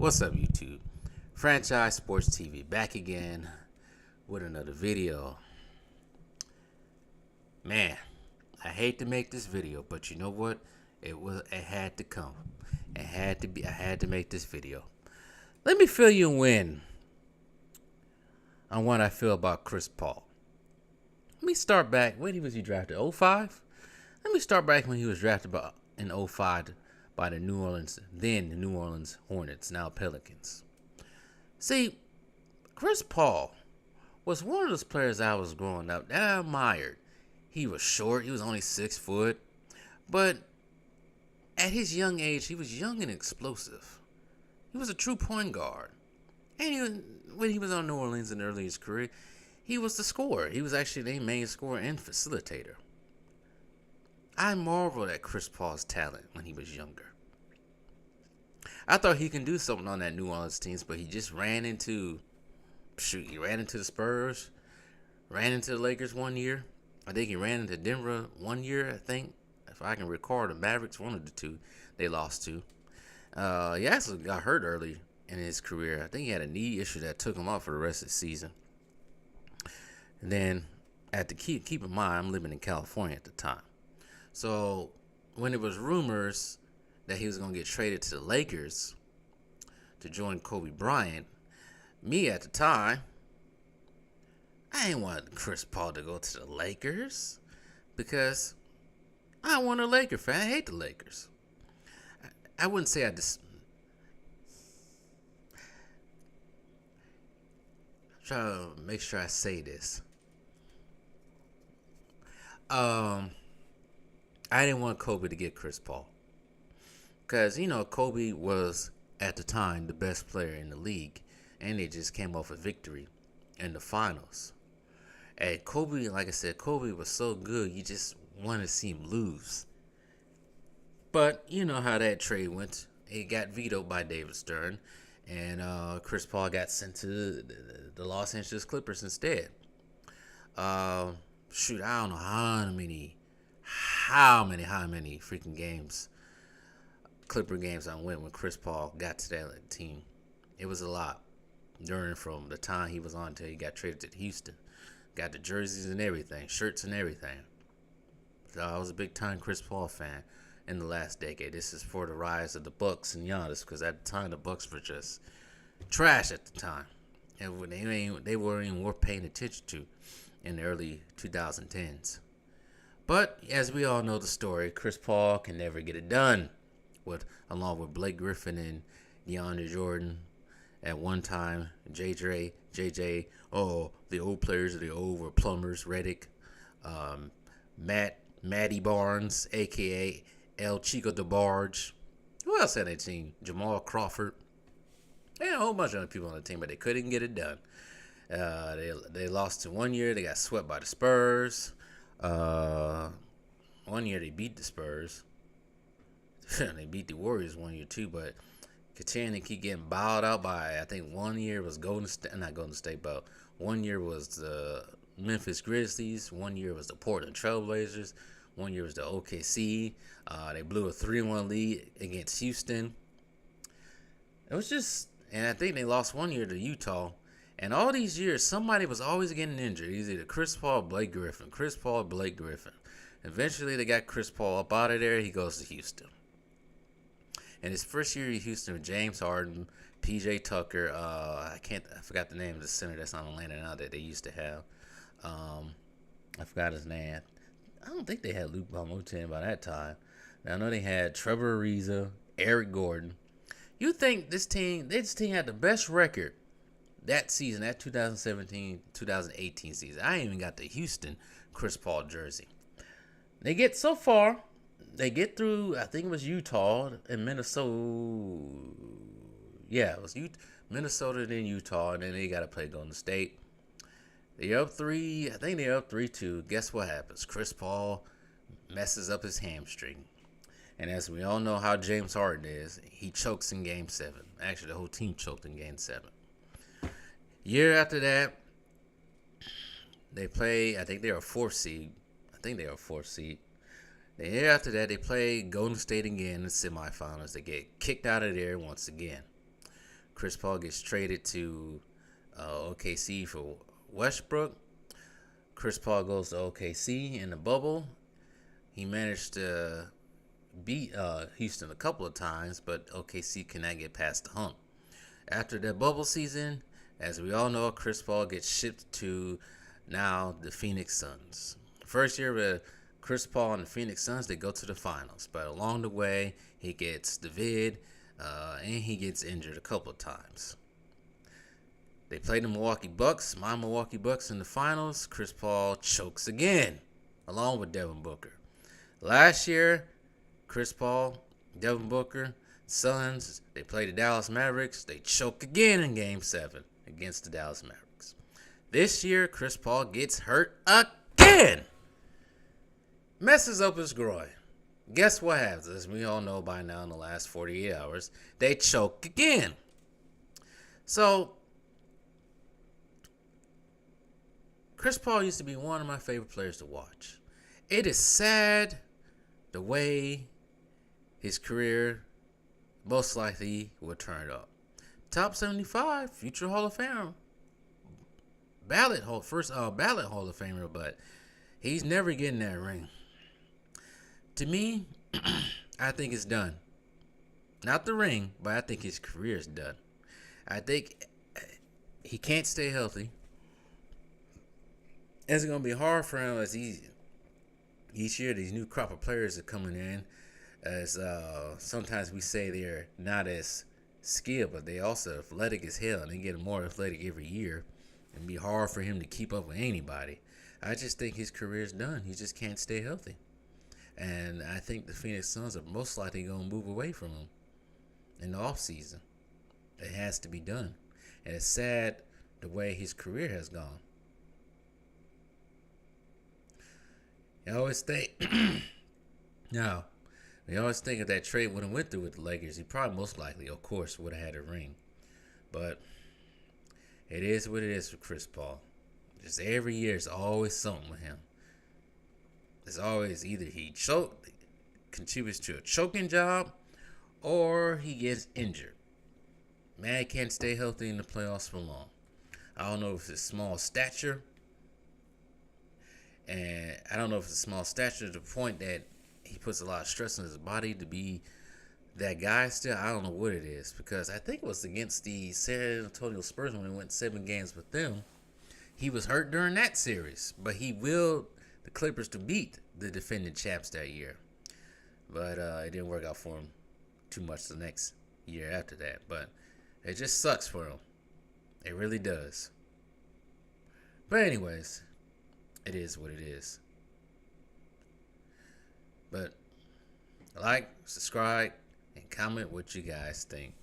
What's up, YouTube? Franchise Sports TV back again with another video. Man, I hate to make this video, but you know what? It had to come. It had to be. I had to make this video. Let me fill you in on what I feel about Chris Paul. Let me start back. When was he drafted? 05? Let me start back when he was drafted in 05 by the New Orleans Hornets, now Pelicans. See, Chris Paul was one of those players I was growing up that I admired. He was short. He was only 6 foot. But at his young age, he was young and explosive. He was a true point guard. And when he was on New Orleans in early his career, he was the scorer. He was actually their main scorer and facilitator. I marveled at Chris Paul's talent when he was younger. I thought he can do something on that New Orleans teams, but he just ran into the Spurs, ran into the Lakers one year. I think he ran into Denver one year, I think. If I can recall, the Mavericks, one of the two, they lost to. He actually got hurt early in his career. I think he had a knee issue that took him off for the rest of the season. And then, keep in mind, I'm living in California at the time. So, when it was rumors that he was going to get traded to the Lakers to join Kobe Bryant, me at the time, I didn't want Chris Paul to go to the Lakers because I wasn't a Laker fan. I hate the Lakers. I wouldn't say I'm trying to make sure I say this. I didn't want Kobe to get Chris Paul. Because, Kobe was, at the time, the best player in the league. And they just came off a victory in the finals. And Kobe, like I said, Kobe was so good, you just wanted to see him lose. But, you know how that trade went. It got vetoed by David Stern. And Chris Paul got sent to the Los Angeles Clippers instead. I don't know how many freaking games, Clipper games I went when Chris Paul got to that team. It was a lot. From the time he was on until he got traded to Houston. Got the jerseys and everything, shirts and everything. So I was a big time Chris Paul fan in the last decade. This is for the rise of the Bucks and Giannis, because at the time the Bucks were just trash at the time. And they weren't even worth paying attention to in the early 2010s. But as we all know the story, Chris Paul can never get it done. Along with Blake Griffin and DeAndre Jordan. At one time, JJ, the old players of the old were plumbers, Redick, Matty Barnes, a.k.a. El Chico DeBarge. Who else had that team? Jamal Crawford. They had a whole bunch of other people on the team, but they couldn't get it done. They lost to one year. They got swept by the Spurs. One year they beat the Spurs. They beat the Warriors one year too, but continuing to keep getting bowed out by, I think 1 year was not Golden State, but 1 year was the Memphis Grizzlies, 1 year was the Portland Trailblazers, 1 year was the OKC. They blew a 3-1 lead against Houston. It was just, and I think they lost 1 year to Utah. And all these years, somebody was always getting injured. Either Chris Paul, Blake Griffin. Chris Paul, Blake Griffin. Eventually, they got Chris Paul up out of there. He goes to Houston. In his first year in Houston with James Harden, PJ Tucker, I forgot the name of the center that's on Atlanta now that they used to have. I forgot his name. I don't think they had Luke Bonmotin by that time. Now, I know they had Trevor Ariza, Eric Gordon. You think this team had the best record that season, that 2017-2018 season. I ain't even got the Houston Chris Paul jersey. They get so far. They get through, I think it was Utah and Minnesota. Yeah, it was Minnesota, then Utah, and then they got to play Golden State. They're up 3. I think they're up 3-2. Guess what happens? Chris Paul messes up his hamstring. And as we all know how James Harden is, he chokes in Game 7. Actually, the whole team choked in Game 7. Year after that, they play, I think they were a 4th seed. The year after that, they play Golden State again in the semifinals. They get kicked out of there once again. Chris Paul gets traded to OKC for Westbrook. Chris Paul goes to OKC in the bubble. He managed to beat Houston a couple of times, but OKC cannot get past the hump. After that bubble season, as we all know, Chris Paul gets shipped to now the Phoenix Suns. First year with Chris Paul and the Phoenix Suns, they go to the finals, but along the way, he gets the vid, and he gets injured a couple of times. They play the Milwaukee Bucks, my Milwaukee Bucks in the finals. Chris Paul chokes again, along with Devin Booker. Last year, Chris Paul, Devin Booker, Suns, they play the Dallas Mavericks. They choke again in Game 7 against the Dallas Mavericks. This year, Chris Paul gets hurt again. Messes up his groin. Guess what happens? As we all know by now in the last 48 hours, they choke again. So, Chris Paul used to be one of my favorite players to watch. It is sad the way his career most likely will turn up. Top 75, future Hall of Famer. First ballot Hall of Famer, but he's never getting that ring. To me, I think it's done. Not the ring, but I think his career is done. I think he can't stay healthy. It's going to be hard for him as each year these new crop of players are coming in. As sometimes we say they're not as skilled, but they also athletic as hell, and they get more athletic every year. It'd be hard for him to keep up with anybody. I just think his career's done. He just can't stay healthy. And I think the Phoenix Suns are most likely going to move away from him in the offseason. It has to be done. And it's sad the way his career has gone. I always think, now, we always think if that trade would have went through with the Lakers, he probably most likely, of course, would have had a ring. But it is what it is for Chris Paul. Just every year, it's always something with him. It's always either he contributes to a choking job, or he gets injured. Man can't stay healthy in the playoffs for long. I don't know if it's small stature. And I don't know if it's small stature to the point that he puts a lot of stress on his body to be that guy still. I don't know what it is, because I think it was against the San Antonio Spurs when he went 7 games with them. He was hurt during that series, but he willed the Clippers to beat the defending champs that year. But it didn't work out for him too much the next year after that. But it just sucks for him. It really does. But anyways, it is what it is. But like, subscribe, and comment what you guys think.